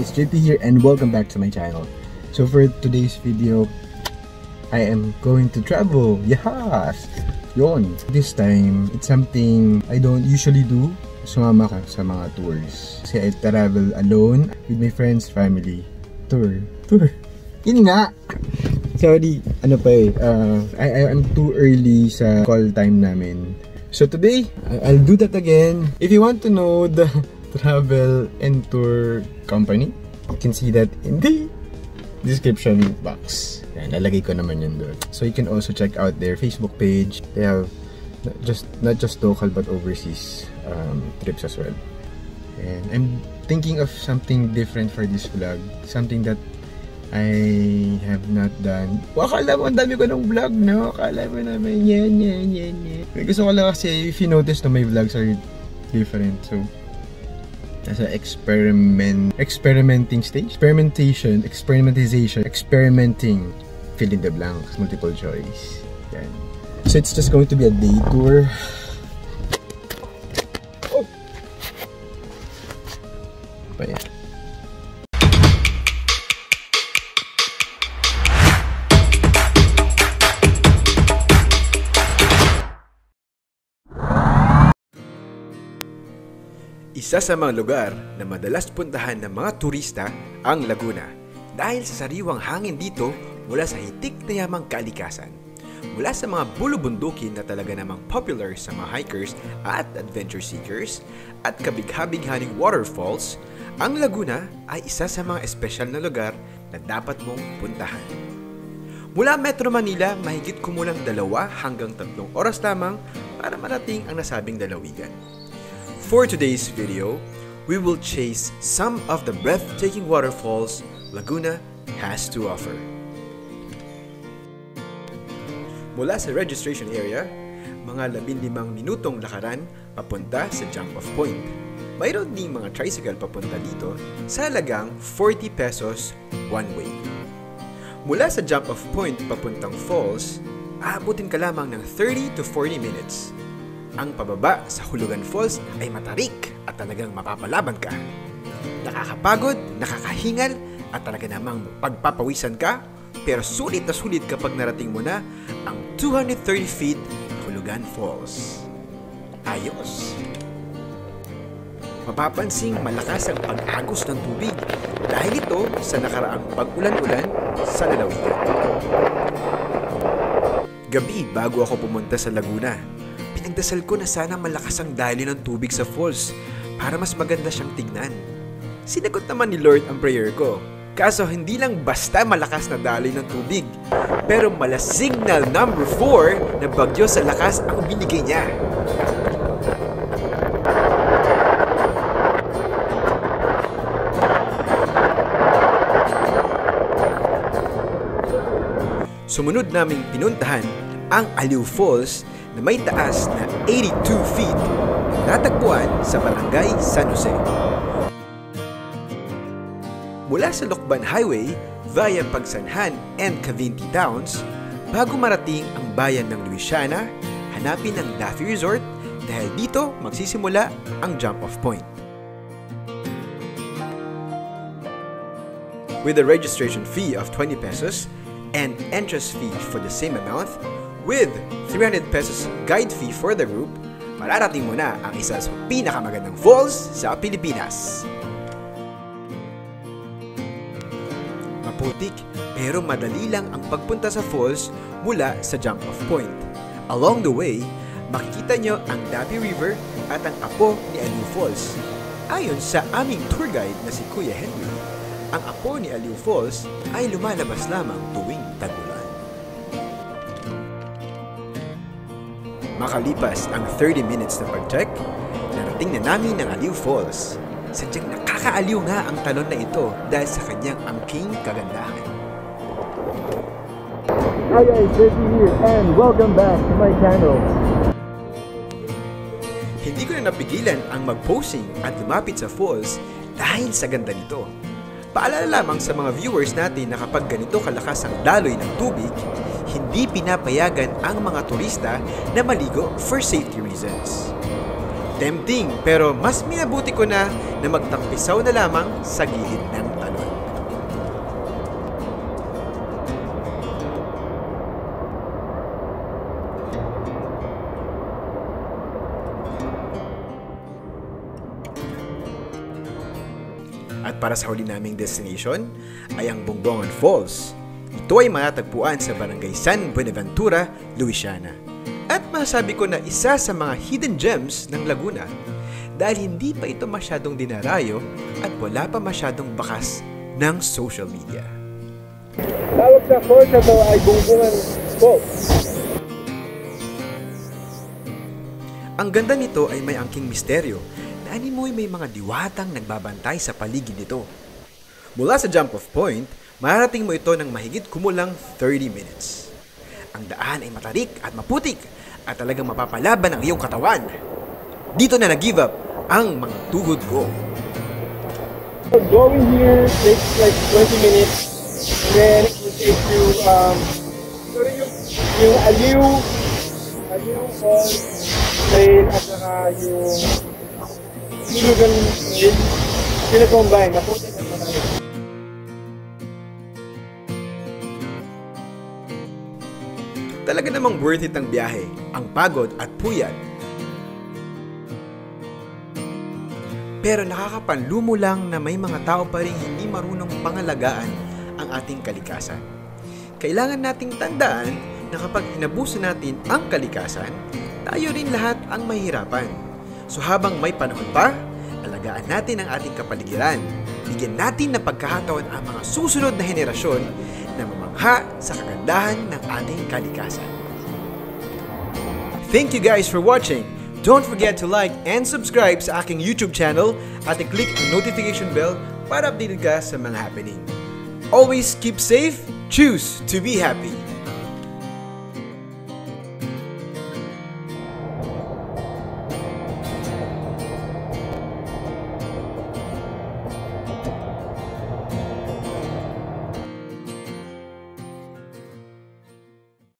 guys, JP here and welcome back to my channel. So for today's video, I am going to travel. Yes! Yon. This time, it's something I don't usually do. Sumama ka sa mga tours. Kasi I travel alone with my friends, family. Tour. Yun nga! Sorry, ano pa eh. I'm too early sa call time namin. So today, I'll do that again. If you want to know the travel and tour company, you can see that in the description box. Yan, lalagay ko naman yun doon. So you can also check out their Facebook page. They have not just local but overseas trips as well. And I'm thinking of something different for this vlog. Something that I have not done. Akala mo, ang dami ko ng vlog, no? Akala mo naman, yan. Gusto ko lang kasi, if you notice na my vlogs are different. So, nasa experimenting stage. Experimenting. Fill in the blanks, multiple choice. Yan. So, it's just going to be a day tour. Oh! Pa yan. Isa sa mga lugar na madalas puntahan ng mga turista ang Laguna dahil sa sariwang hangin dito mula sa hitik na yamang kalikasan. Mula sa mga bulubundukin na talaga namang popular sa mga hikers at adventure seekers at kabigha-bighaning waterfalls, ang Laguna ay isa sa mga espesyal na lugar na dapat mong puntahan. Mula Metro Manila, mahigit kumulang 2 hanggang 3 oras lamang para marating ang nasabing lalawigan. For today's video, we will chase some of the breathtaking waterfalls Laguna has to offer. Mula sa registration area, mga 15 minutong lakaran papunta sa jump-off point. Mayroon ding mga tricycle papunta dito sa halagang 40 pesos one way. Mula sa jump-off point papuntang falls, aabutin ka lamang ng 30 to 40 minutes. Ang pababa sa Hulugan Falls ay matarik at talagang mapapalaban ka. Nakakapagod, nakakahingal at talaga namang pagpapawisan ka, pero sulit na sulit kapag narating mo na ang 230 feet Hulugan Falls. Ayos! Mapapansing malakas ang pag-agos ng tubig dahil ito sa nakaraang pag-ulan-ulan sa lalawigan. Gabi bago ako pumunta sa Laguna, pinagdasal ko na sana malakas ang daloy ng tubig sa falls para mas maganda siyang tignan. Sinagot naman ni Lord ang prayer ko. Kaso hindi lang basta malakas na daloy ng tubig, pero mala signal number 4 na bagyo sa lakas ang binigay niya. Sumunod naming pinuntahan ang Aliw Falls na may taas na 82 feet na natagpuan sa Barangay San Jose. Mula sa Lokban Highway via Pagsanhan and Cavinti Towns, bago marating ang bayan ng Luisiana, hanapin ang Daffy Resort dahil dito magsisimula ang jump-off point. With a registration fee of 20 pesos and entrance fee for the same amount, with 300 pesos guide fee for the group, mararating mo na ang isa sa pinakamagandang falls sa Pilipinas. Maputik pero madali lang ang pagpunta sa falls mula sa jump-off point. Along the way, makikita nyo ang Dapi River at ang apo ni Aliw Falls. Ayon sa aming tour guide na si Kuya Henry, ang apo ni Aliw Falls ay lumalabas lamang tuwing tag-ulan. Makalipas ang 30 minutes na pag-check, narating na namin ang Aliw Falls. Sadyang nakakaaliw nga ang talon na ito dahil sa kanyang angking kagandahan. Hi guys, JP here and welcome back to my channel. Hindi ko na napigilan ang mag-posing at lumapit sa falls dahil sa ganda nito. Paalala lamang sa mga viewers natin na kapag ganito kalakas ang daloy ng tubig, hindi pinapayagan ang mga turista na maligo for safety reasons. Tempting pero mas minabuti ko na magtampisaw na lamang sa gilid ng talon. para sa huli naming destination ay ang Bongbongan Falls. Ito ay matatagpuan sa Barangay San Buenaventura, Luisiana. At masasabi ko na isa sa mga hidden gems ng Laguna dahil hindi pa ito masyadong dinarayo at wala pa masyadong bakas ng social media. Tawag sa falls na ito ay Bongbongan Falls. Ang ganda nito ay may angking misteryo na animoy may mga diwatang nagbabantay sa paligid nito. Mula sa jump-off point, mararating mo ito ng mahigit kumulang 30 minutes. Ang daan ay matarik at maputik at talagang mapapalaban ang iyong katawan. Dito na nag-give up ang mga tuhod ko. Going here takes like 20 minutes. Then it will take you yung Aliw Falls Trail at saka yung Ilugan Trail. Pinacombine, maputik at matarik. Talaga namang worth it ang biyahe, ang pagod at puyat. Pero nakakapanlumo lang na may mga tao pa rin hindi marunong pangalagaan ang ating kalikasan. Kailangan nating tandaan na kapag inabuso natin ang kalikasan, tayo rin lahat ang mahirapan. So habang may panahon pa, alagaan natin ang ating kapaligiran. Bigyan natin ng pagkakataon ang mga susunod na henerasyon na mamangha sa kagandahan ng ating kalikasan. Thank you guys for watching! Don't forget to like and subscribe sa aking YouTube channel at i-click ang notification bell para updated ka sa mga happening. Always keep safe, choose to be happy!